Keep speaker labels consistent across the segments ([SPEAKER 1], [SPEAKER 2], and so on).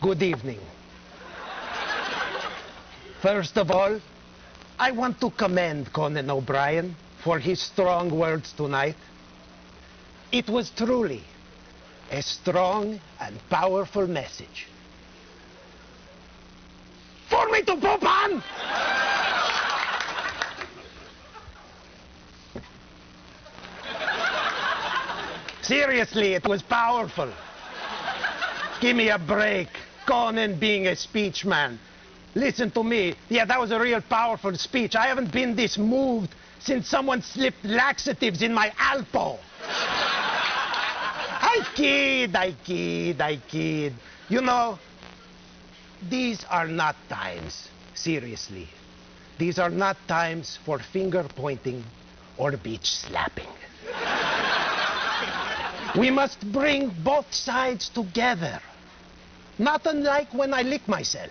[SPEAKER 1] Good evening. First of all, I want to commend Conan O'Brien for his strong words tonight. It was truly a strong and powerful message. For me to poop on! Seriously, it was powerful. Give me a break. Conan being a speech man. Listen to me. Yeah, that was a real powerful speech. I haven't been this moved since someone slipped laxatives in my Alpo. I kid. You know, these are not times, seriously. These are not times for finger pointing or beach slapping. We must bring both sides together. Not unlike when I lick myself.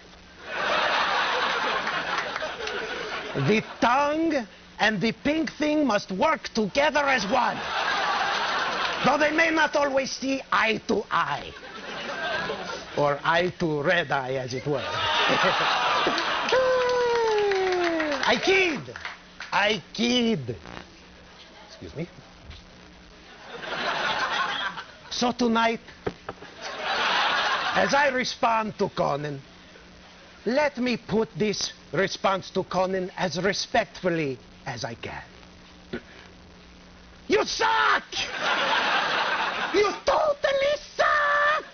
[SPEAKER 1] The tongue and the pink thing must work together as one. Though they may not always see eye to eye. Or eye to red eye, as it were. I kid. Excuse me. So tonight, as I respond to Conan, let me put this response to Conan as respectfully as I can. You suck! You totally suck!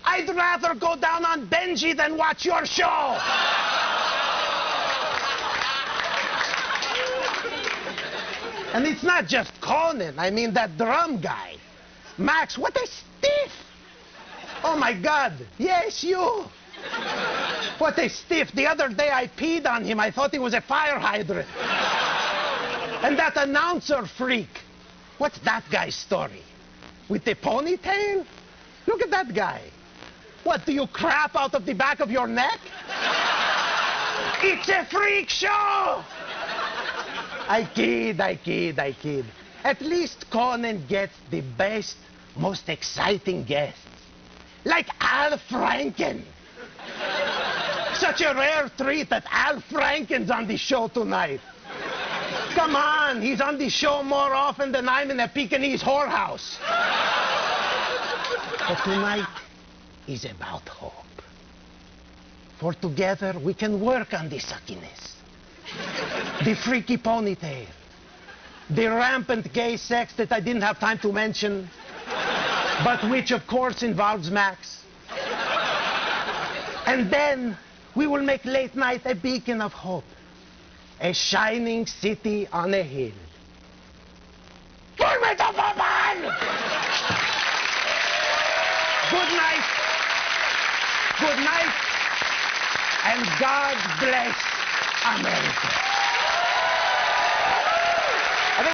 [SPEAKER 1] I'd rather go down on Benji than watch your show! And it's not just Conan. I mean, that drum guy. Max, what a stiff! Oh my God, yes, you! What a stiff. The other day I peed on him. I thought he was a fire hydrant. And that announcer freak. What's that guy's story? With the ponytail? Look at that guy. What, do you crap out of the back of your neck? It's a freak show! I kid. At least Conan gets the best, most exciting guests. Like Al Franken. Such a rare treat that Al Franken's on the show tonight. Come on, he's on the show more often than I'm in a Pekingese whorehouse. But tonight is about hope. For together we can work on the suckiness. The freaky ponytail. The rampant gay sex that I didn't have time to mention, but which of course involves Max. And then we will make late night a beacon of hope. A shining city on a hill. Good night, and God bless America.